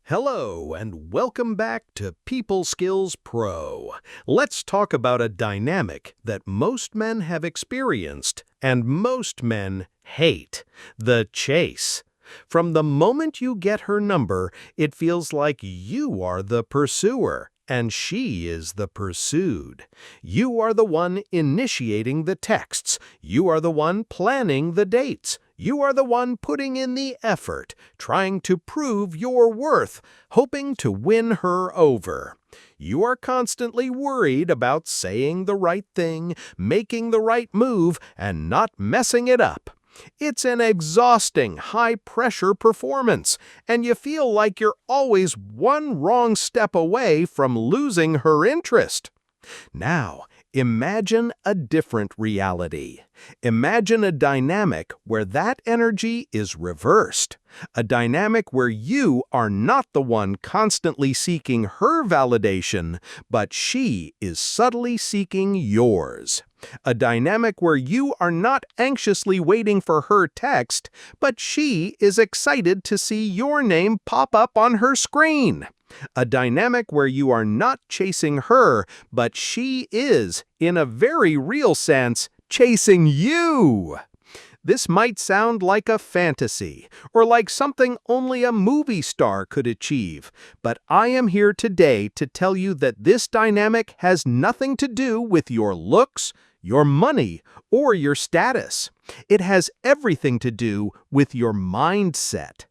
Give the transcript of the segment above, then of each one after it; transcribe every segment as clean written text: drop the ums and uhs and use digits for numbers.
Hello, and welcome back to People Skills Pro. Let's talk about a dynamic that most men have experienced and most men hate: the chase. From the moment you get her number, it feels like you are the pursuer and she is the pursued. You are the one initiating the texts. You are the one planning the dates. You are the one putting in the effort, trying to prove your worth, hoping to win her over. You are constantly worried about saying the right thing, making the right move, and not messing it up. It's an exhausting, high-pressure performance, and you feel like you're always one wrong step away from losing her interest. Now, imagine a different reality. Imagine a dynamic where that energy is reversed. A dynamic where you are not the one constantly seeking her validation, but she is subtly seeking yours. A dynamic where you are not anxiously waiting for her text, but she is excited to see your name pop up on her screen. A dynamic where you are not chasing her, but she is, in a very real sense, chasing you. This might sound like a fantasy, or like something only a movie star could achieve, but I am here today to tell you that this dynamic has nothing to do with your looks, your money, or your status. It has everything to do with your mindset.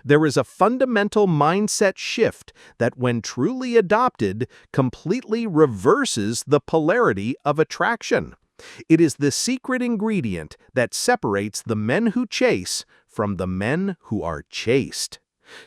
There is a fundamental mindset shift that, when truly adopted, completely reverses the polarity of attraction. It is the secret ingredient that separates the men who chase from the men who are chased.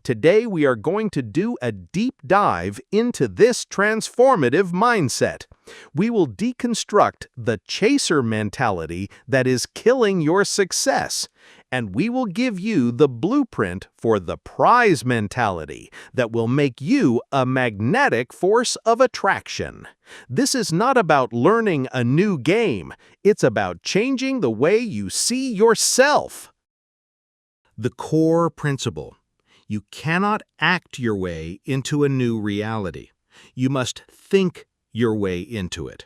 Today we are going to do a deep dive into this transformative mindset. We will deconstruct the chaser mentality that is killing your success, and we will give you the blueprint for the prize mentality that will make you a magnetic force of attraction. This is not about learning a new game. It's about changing the way you see yourself. The core principle: you cannot act your way into a new reality. You must think your way into it.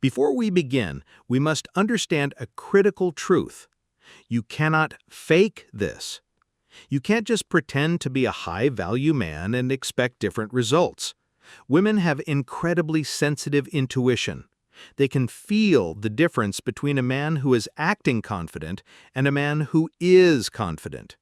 Before we begin, we must understand a critical truth. You cannot fake this. You can't just pretend to be a high-value man and expect different results. Women have incredibly sensitive intuition. They can feel the difference between a man who is acting confident and a man who is confident.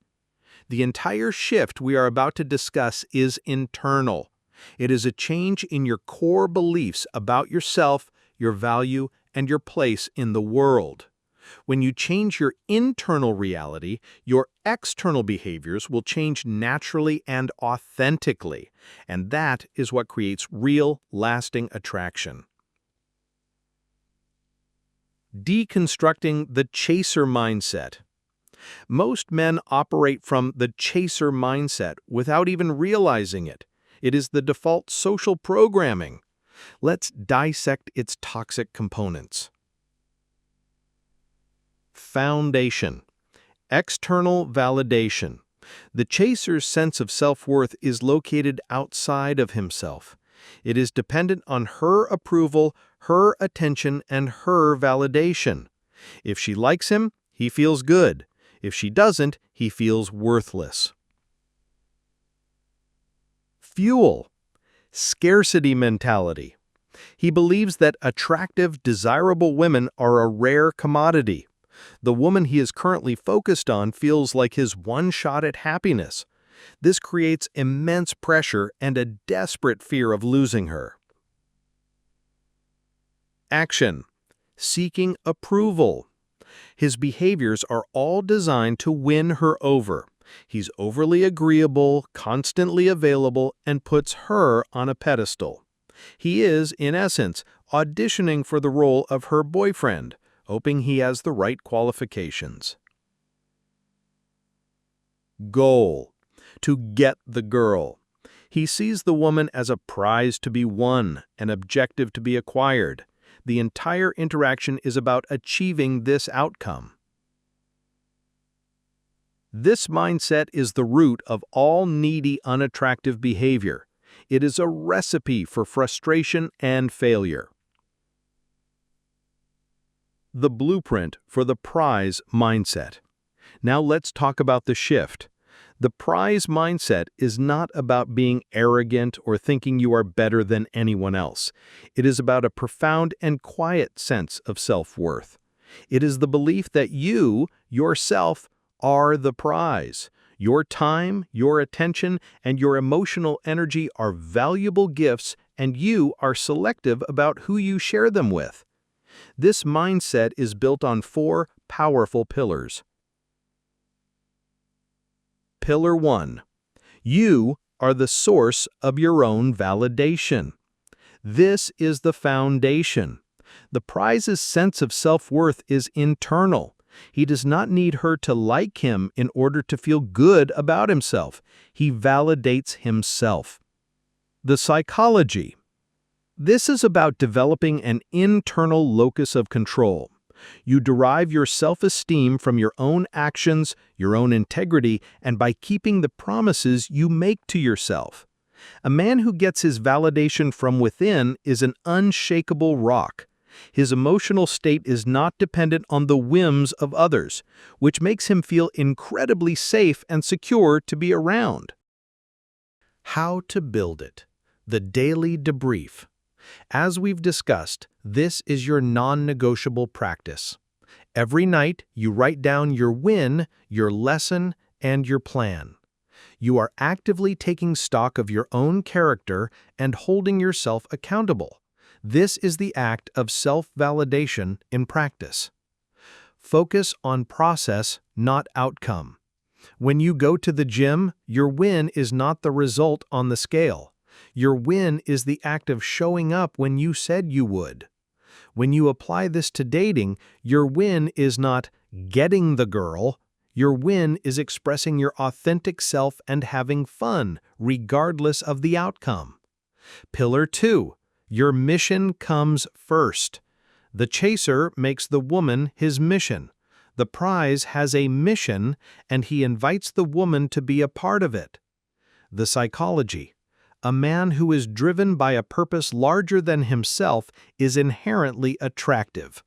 The entire shift we are about to discuss is internal. It is a change in your core beliefs about yourself, your value, and your place in the world. When you change your internal reality, your external behaviors will change naturally and authentically, and that is what creates real, lasting attraction. Deconstructing the chaser mindset. Most men operate from the chaser mindset without even realizing it. It is the default social programming. Let's dissect its toxic components. Foundation. External validation. The chaser's sense of self-worth is located outside of himself. It is dependent on her approval, her attention, and her validation. If she likes him, he feels good. If she doesn't, he feels worthless. Fuel. Scarcity mentality. He believes that attractive, desirable women are a rare commodity. The woman he is currently focused on feels like his one shot at happiness. This creates immense pressure and a desperate fear of losing her. Action. Seeking approval. His behaviors are all designed to win her over. He's overly agreeable, constantly available, and puts her on a pedestal. He is, in essence, auditioning for the role of her boyfriend, hoping he has the right qualifications. Goal. To get the girl. He sees the woman as a prize to be won, an objective to be acquired. The entire interaction is about achieving this outcome. This mindset is the root of all needy, unattractive behavior. It is a recipe for frustration and failure. The blueprint for the prize mindset. Now let's talk about the shift. The prize mindset is not about being arrogant or thinking you are better than anyone else. It is about a profound and quiet sense of self-worth. It is the belief that you, yourself, are the prize. Your time, your attention, and your emotional energy are valuable gifts, and you are selective about who you share them with. This mindset is built on 4 powerful pillars. Pillar 1. You are the source of your own validation. This is the foundation. The prize's sense of self-worth is internal. He does not need her to like him in order to feel good about himself. He validates himself. The psychology. This is about developing an internal locus of control. You derive your self-esteem from your own actions, your own integrity, and by keeping the promises you make to yourself. A man who gets his validation from within is an unshakable rock. His emotional state is not dependent on the whims of others, which makes him feel incredibly safe and secure to be around. How to build it. The daily debrief. As we've discussed, this is your non-negotiable practice. Every night, you write down your win, your lesson, and your plan. You are actively taking stock of your own character and holding yourself accountable. This is the act of self-validation in practice. Focus on process, not outcome. When you go to the gym, your win is not the result on the scale. Your win is the act of showing up when you said you would. When you apply this to dating, your win is not getting the girl. Your win is expressing your authentic self and having fun, regardless of the outcome. Pillar 2. Your mission comes first. The chaser makes the woman his mission. The prize has a mission, and he invites the woman to be a part of it. The psychology. A man who is driven by a purpose larger than himself is inherently attractive.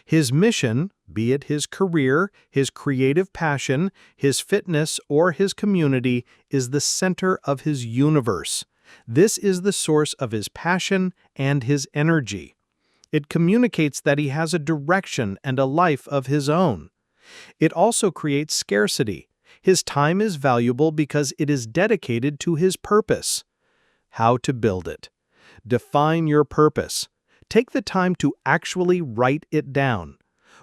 His mission, be it his career, his creative passion, his fitness, or his community, is the center of his universe. This is the source of his passion and his energy. It communicates that he has a direction and a life of his own. It also creates scarcity. His time is valuable because it is dedicated to his purpose. How to build it. Define your purpose. Take the time to actually write it down.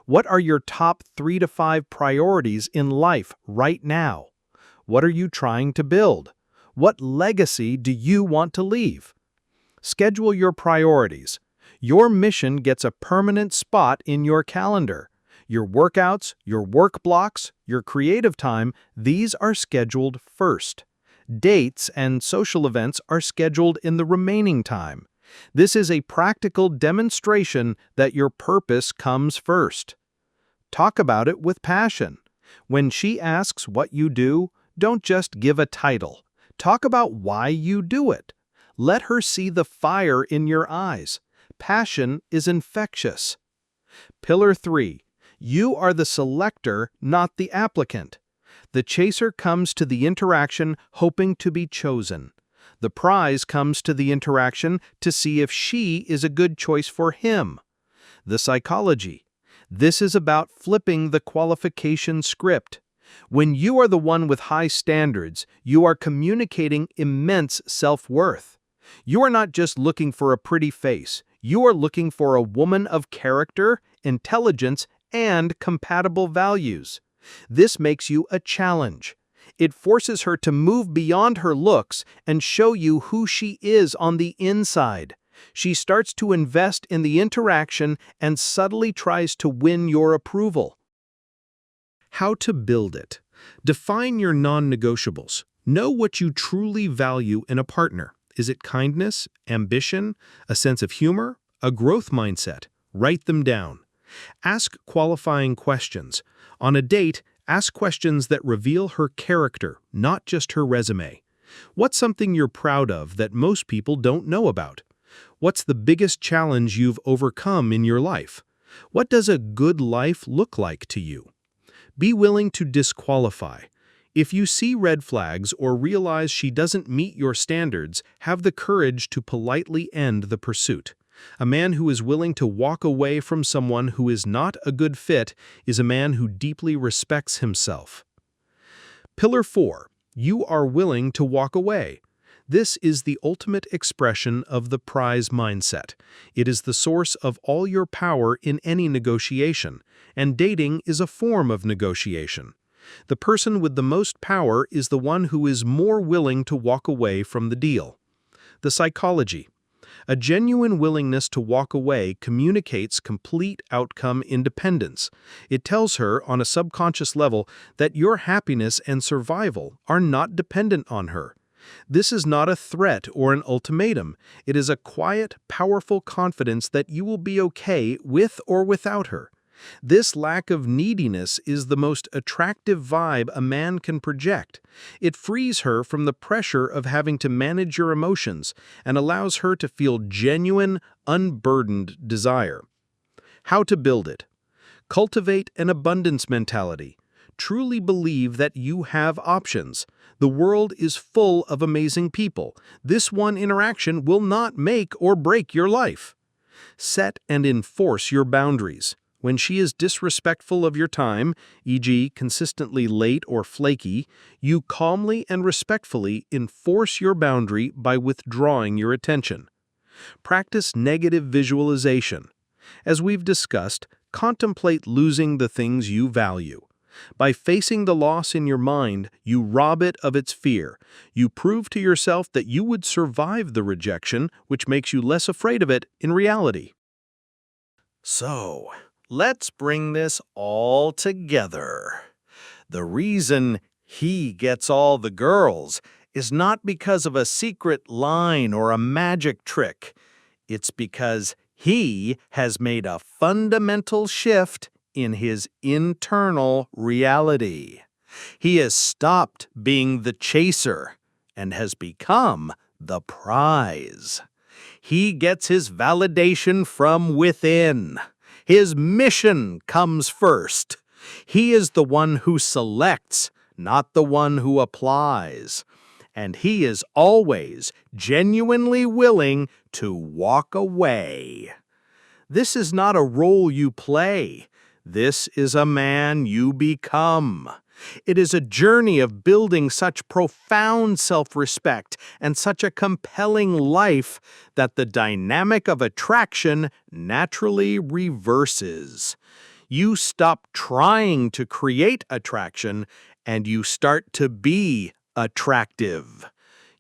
What are your top 3 to 5 priorities in life right now? What are you trying to build? What legacy do you want to leave? Schedule your priorities. Your mission gets a permanent spot in your calendar. Your workouts, your work blocks, your creative time, these are scheduled first. Dates and social events are scheduled in the remaining time. This is a practical demonstration that your purpose comes first. Talk about it with passion. When she asks what you do, don't just give a title. Talk about why you do it. Let her see the fire in your eyes. Passion is infectious. Pillar 3. You are the selector, not the applicant. The chaser comes to the interaction hoping to be chosen. The prize comes to the interaction to see if she is a good choice for him. The psychology. This is about flipping the qualification script. When you are the one with high standards, you are communicating immense self-worth. You are not just looking for a pretty face. You are looking for a woman of character, intelligence, and compatible values. This makes you a challenge. It forces her to move beyond her looks and show you who she is on the inside. She starts to invest in the interaction and subtly tries to win your approval. How to build it. Define your non-negotiables. Know what you truly value in a partner. Is it kindness, ambition, a sense of humor, a growth mindset? Write them down. Ask qualifying questions. On a date, Ask questions that reveal her character, not just her resume. What's something you're proud of that most people don't know about? What's the biggest challenge you've overcome in your life? What does a good life look like to you? Be willing to disqualify. If you see red flags or realize she doesn't meet your standards, have the courage to politely end the pursuit. A man who is willing to walk away from someone who is not a good fit is a man who deeply respects himself. Pillar 4. You are willing to walk away. This is the ultimate expression of the prize mindset. It is the source of all your power in any negotiation, and dating is a form of negotiation. The person with the most power is the one who is more willing to walk away from the deal. The psychology. A genuine willingness to walk away communicates complete outcome independence. It tells her, on a subconscious level, that your happiness and survival are not dependent on her. This is not a threat or an ultimatum. It is a quiet, powerful confidence that you will be okay with or without her. This lack of neediness is the most attractive vibe a man can project. It frees her from the pressure of having to manage your emotions and allows her to feel genuine, unburdened desire. How to build it? Cultivate an abundance mentality. Truly believe that you have options. The world is full of amazing people. This one interaction will not make or break your life. Set and enforce your boundaries. When she is disrespectful of your time, e.g., consistently late or flaky, you calmly and respectfully enforce your boundary by withdrawing your attention. Practice negative visualization. As we've discussed, contemplate losing the things you value. By facing the loss in your mind, you rob it of its fear. You prove to yourself that you would survive the rejection, which makes you less afraid of it in reality. So, let's bring this all together. The reason he gets all the girls is not because of a secret line or a magic trick. It's because he has made a fundamental shift in his internal reality. He has stopped being the chaser and has become the prize. He gets his validation from within. His mission comes first. He is the one who selects, not the one who applies. And he is always genuinely willing to walk away. This is not a role you play. This is a man you become. It is a journey of building such profound self-respect and such a compelling life that the dynamic of attraction naturally reverses. You stop trying to create attraction and you start to be attractive.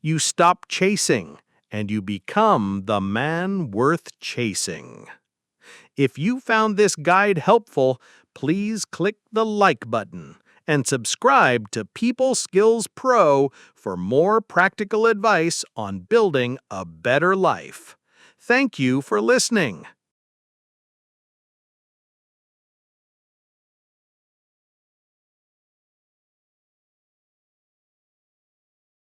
You stop chasing and you become the man worth chasing. If you found this guide helpful, please click the like button and subscribe to People Skills Pro for more practical advice on building a better life. Thank you for listening.